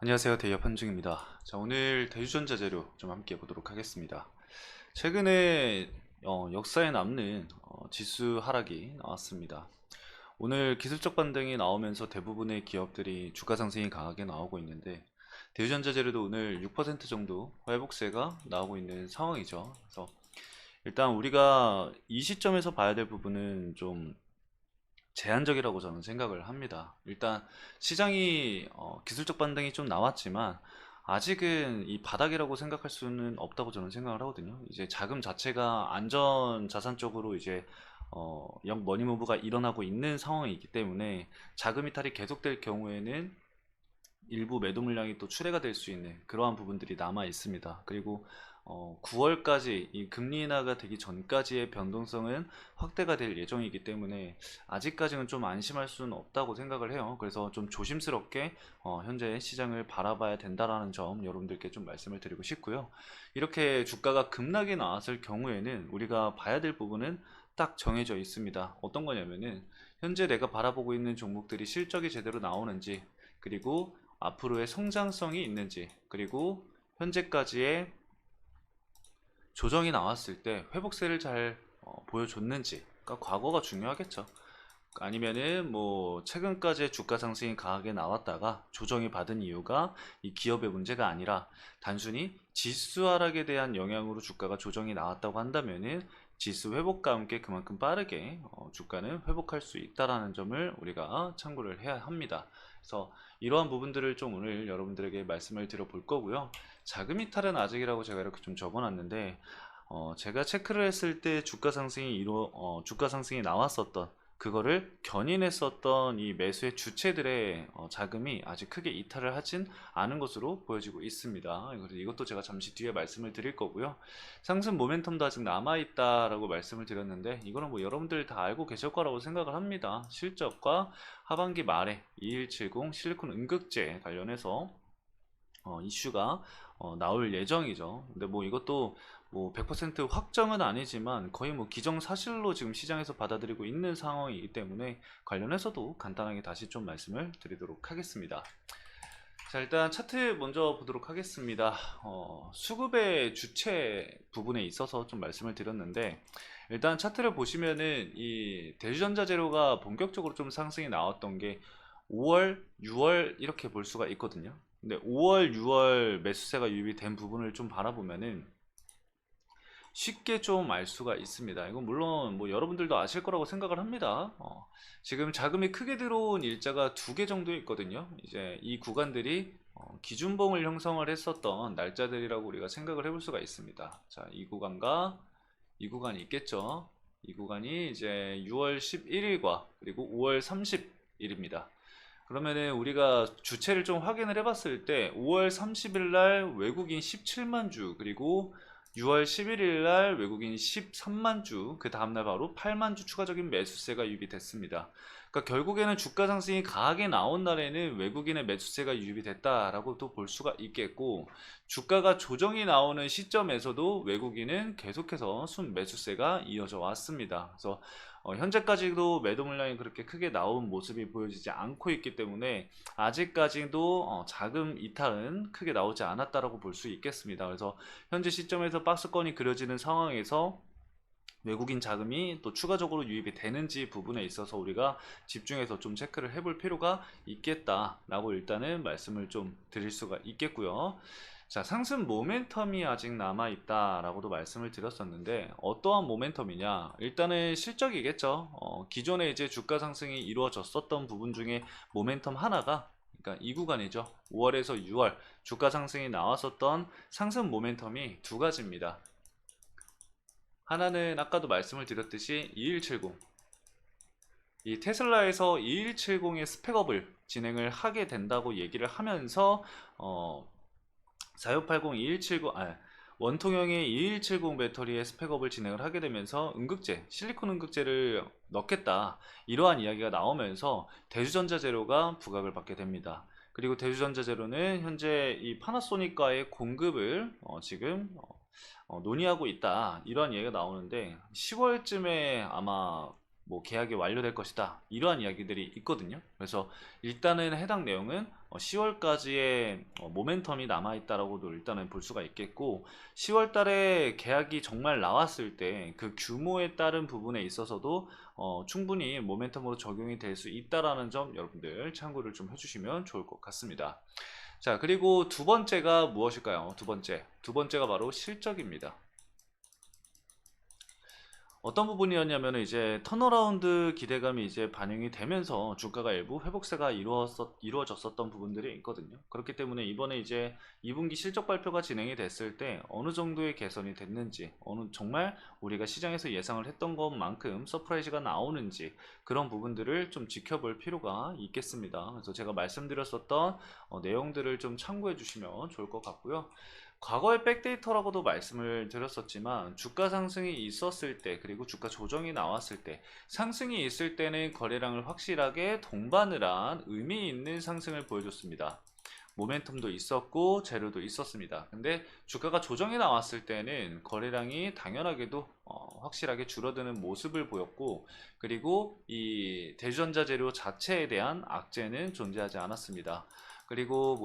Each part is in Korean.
안녕하세요. 대기업 한중입니다. 자, 오늘 대주전자 재료 좀 함께 보도록 하겠습니다. 최근에 역사에 남는 지수 하락이 나왔습니다. 오늘 기술적 반등이 나오면서 대부분의 기업들이 주가 상승이 강하게 나오고 있는데, 대주전자 재료도 오늘 6% 정도 회복세가 나오고 있는 상황이죠. 그래서 일단 우리가 이 시점에서 봐야 될 부분은 좀 제한적이라고 저는 생각을 합니다. 일단 시장이 기술적 반등이 좀 나왔지만 아직은 이 바닥이라고 생각할 수는 없다고 저는 생각을 하거든요. 이제 자금 자체가 안전 자산 쪽으로 이제 영 머니무브가 일어나고 있는 상황이기 때문에 자금 이탈이 계속될 경우에는 일부 매도 물량이 또 출회가 될 수 있는 그러한 부분들이 남아 있습니다. 그리고 9월까지 이 금리 인하가 되기 전까지의 변동성은 확대가 될 예정이기 때문에 아직까지는 좀 안심할 수는 없다고 생각을 해요. 그래서 좀 조심스럽게 현재 시장을 바라봐야 된다라는 점 여러분들께 좀 말씀을 드리고 싶고요. 이렇게 주가가 급락이 나왔을 경우에는 우리가 봐야 될 부분은 딱 정해져 있습니다. 어떤 거냐면은 현재 내가 바라보고 있는 종목들이 실적이 제대로 나오는지, 그리고 앞으로의 성장성이 있는지, 그리고 현재까지의 조정이 나왔을 때 회복세를 잘 보여줬는지, 그러니까 과거가 중요하겠죠. 아니면은 뭐 최근까지의 주가 상승이 강하게 나왔다가 조정이 받은 이유가 이 기업의 문제가 아니라 단순히 지수 하락에 대한 영향으로 주가가 조정이 나왔다고 한다면은 지수 회복과 함께 그만큼 빠르게 주가는 회복할 수 있다라는 점을 우리가 참고를 해야 합니다. 그래서 이러한 부분들을 좀 오늘 여러분들에게 말씀을 드려볼 거고요. 자금 이탈은 아직이라고 제가 이렇게 좀 적어놨는데, 제가 체크를 했을 때 주가 상승이 나왔었던 그거를 견인했었던 이 매수의 주체들의 자금이 아직 크게 이탈을 하진 않은 것으로 보여지고 있습니다. 그래서 이것도 제가 잠시 뒤에 말씀을 드릴 거고요. 상승 모멘텀도 아직 남아있다라고 말씀을 드렸는데, 이거는 뭐 여러분들 다 알고 계실 거라고 생각을 합니다. 실적과 하반기 말에 2170 실리콘 음극재 관련해서 이슈가 나올 예정이죠. 근데 뭐 이것도 뭐 100% 확정은 아니지만 거의 뭐 기정사실로 지금 시장에서 받아들이고 있는 상황이기 때문에 관련해서도 간단하게 다시 좀 말씀을 드리도록 하겠습니다. 자, 일단 차트 먼저 보도록 하겠습니다. 수급의 주체 부분에 있어서 좀 말씀을 드렸는데, 일단 차트를 보시면은 이 대주전자 재료가 본격적으로 좀 상승이 나왔던 게 5월, 6월 이렇게 볼 수가 있거든요. 근데 5월, 6월 매수세가 유입이 된 부분을 좀 바라보면은 쉽게 좀 알 수가 있습니다. 이건 물론 뭐 여러분들도 아실 거라고 생각을 합니다. 지금 자금이 크게 들어온 일자가 두 개 정도 있거든요. 이제 이 구간들이 기준봉을 형성을 했었던 날짜들이라고 우리가 생각을 해볼 수가 있습니다. 자, 이 구간과 이 구간이 있겠죠. 이 구간이 이제 6월 11일과 그리고 5월 30일입니다. 그러면은 우리가 주체를 좀 확인을 해봤을 때 5월 30일 날 외국인 17만 주, 그리고 6월 11일 날 외국인 13만 주, 그 다음날 바로 8만 주 추가적인 매수세가 유입이 됐습니다. 그러니까 결국에는 주가 상승이 강하게 나온 날에는 외국인의 매수세가 유입이 됐다라고 또 볼 수가 있겠고, 주가가 조정이 나오는 시점에서도 외국인은 계속해서 순 매수세가 이어져 왔습니다. 그래서 현재까지도 매도 물량이 그렇게 크게 나온 모습이 보여지지 않고 있기 때문에 아직까지도 자금 이탈은 크게 나오지 않았다라고 볼 수 있겠습니다. 그래서 현재 시점에서 박스권이 그려지는 상황에서 외국인 자금이 또 추가적으로 유입이 되는지 부분에 있어서 우리가 집중해서 좀 체크를 해볼 필요가 있겠다라고 일단은 말씀을 좀 드릴 수가 있겠고요. 자, 상승 모멘텀이 아직 남아있다라고도 말씀을 드렸었는데, 어떠한 모멘텀이냐? 일단은 실적이겠죠. 기존에 이제 주가 상승이 이루어졌었던 부분 중에 모멘텀 하나가, 그러니까 이 구간이죠. 5월에서 6월 주가 상승이 나왔었던 상승 모멘텀이 두 가지입니다. 하나는 아까도 말씀을 드렸듯이 2170, 이 테슬라에서 2170의 스펙업을 진행을 하게 된다고 얘기를 하면서 4580, 2170, 원통형의 2170 배터리의 스펙업을 진행을 하게 되면서 음극재, 실리콘 음극재를 넣겠다, 이러한 이야기가 나오면서 대주전자 재료가 부각을 받게 됩니다. 그리고 대주전자 재료는 현재 이 파나소닉과의 공급을 지금 논의하고 있다, 이러한 얘기가 나오는데 10월쯤에 아마 뭐 계약이 완료될 것이다, 이러한 이야기들이 있거든요. 그래서 일단은 해당 내용은 10월까지의 모멘텀이 남아있다라고도 일단은 볼 수가 있겠고, 10월 달에 계약이 정말 나왔을 때 그 규모에 따른 부분에 있어서도 충분히 모멘텀으로 적용이 될 수 있다라는 점 여러분들 참고를 좀 해주시면 좋을 것 같습니다. 자, 그리고 두 번째가 무엇일까요? 두 번째가 바로 실적입니다. 어떤 부분이었냐면 이제 턴어라운드 기대감이 이제 반영이 되면서 주가가 일부 회복세가 이루어졌었던 부분들이 있거든요. 그렇기 때문에 이번에 이제 2분기 실적 발표가 진행이 됐을 때 어느 정도의 개선이 됐는지, 정말 우리가 시장에서 예상을 했던 것만큼 서프라이즈가 나오는지, 그런 부분들을 좀 지켜볼 필요가 있겠습니다. 그래서 제가 말씀드렸었던 내용들을 좀 참고해 주시면 좋을 것 같고요. 과거의 백데이터라고도 말씀을 드렸었지만, 주가 상승이 있었을 때 그리고 주가 조정이 나왔을 때, 상승이 있을 때는 거래량을 확실하게 동반을 한 의미 있는 상승을 보여줬습니다. 모멘텀도 있었고 재료도 있었습니다. 근데 주가가 조정이 나왔을 때는 거래량이 당연하게도 확실하게 줄어드는 모습을 보였고, 그리고 이 대주전자 재료 자체에 대한 악재는 존재하지 않았습니다. 그리고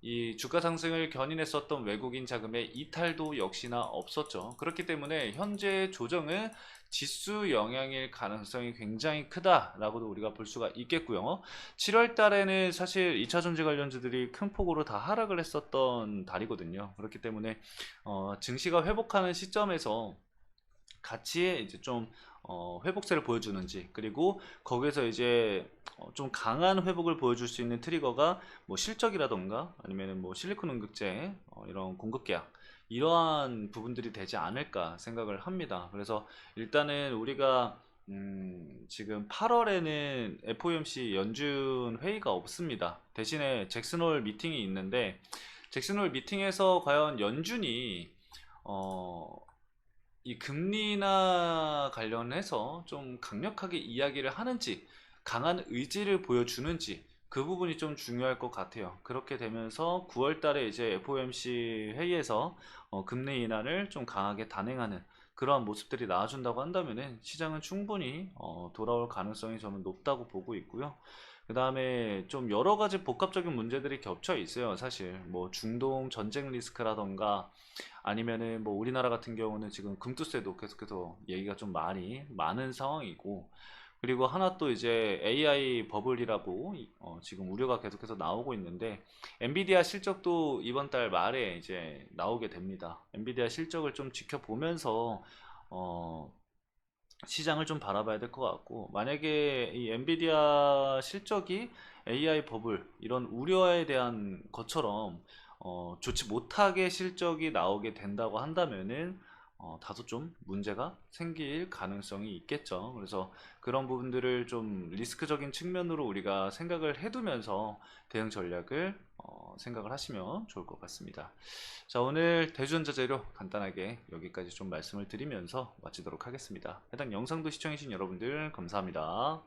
이 주가 상승을 견인했었던 외국인 자금의 이탈도 역시나 없었죠. 그렇기 때문에 현재 조정은 지수 영향일 가능성이 굉장히 크다라고도 우리가 볼 수가 있겠고요. 7월 달에는 사실 2차전지 관련주들이 큰 폭으로 다 하락을 했었던 달이거든요. 그렇기 때문에 증시가 회복하는 시점에서 같이 이제 좀 회복세를 보여주는지, 그리고 거기에서 이제 좀 강한 회복을 보여줄 수 있는 트리거가 뭐 실적이라던가 아니면은 뭐 실리콘 응급제 이런 공급 계약, 이러한 부분들이 되지 않을까 생각을 합니다. 그래서 일단은 우리가 지금 8월에는 FOMC 연준 회의가 없습니다. 대신에 잭슨홀 미팅이 있는데, 잭슨홀 미팅에서 과연 연준이 이 금리 인하 관련해서 좀 강력하게 이야기를 하는지, 강한 의지를 보여주는지, 그 부분이 좀 중요할 것 같아요. 그렇게 되면서 9월 달에 이제 FOMC 회의에서 금리 인하를 좀 강하게 단행하는 그러한 모습들이 나와준다고 한다면은 시장은 충분히 돌아올 가능성이 저는 높다고 보고 있고요. 그 다음에 좀 여러 가지 복합적인 문제들이 겹쳐 있어요. 사실 뭐 중동 전쟁 리스크라던가, 아니면은 뭐 우리나라 같은 경우는 지금 금투세도 계속해서 얘기가 좀 많이 많은 상황이고, 그리고 하나 또 이제 AI 버블이라고 지금 우려가 계속해서 나오고 있는데, 엔비디아 실적도 이번 달 말에 이제 나오게 됩니다. 엔비디아 실적을 좀 지켜보면서 어, 시장을 좀 바라봐야 될 것 같고, 만약에 이 엔비디아 실적이 AI 버블 이런 우려에 대한 것처럼 좋지 못하게 실적이 나오게 된다고 한다면은 다소 좀 문제가 생길 가능성이 있겠죠. 그래서 그런 부분들을 좀 리스크적인 측면으로 우리가 생각을 해두면서 대응 전략을 생각을 하시면 좋을 것 같습니다. 자, 오늘 대주전자 재료 간단하게 여기까지 좀 말씀을 드리면서 마치도록 하겠습니다. 해당 영상도 시청해주신 여러분들 감사합니다.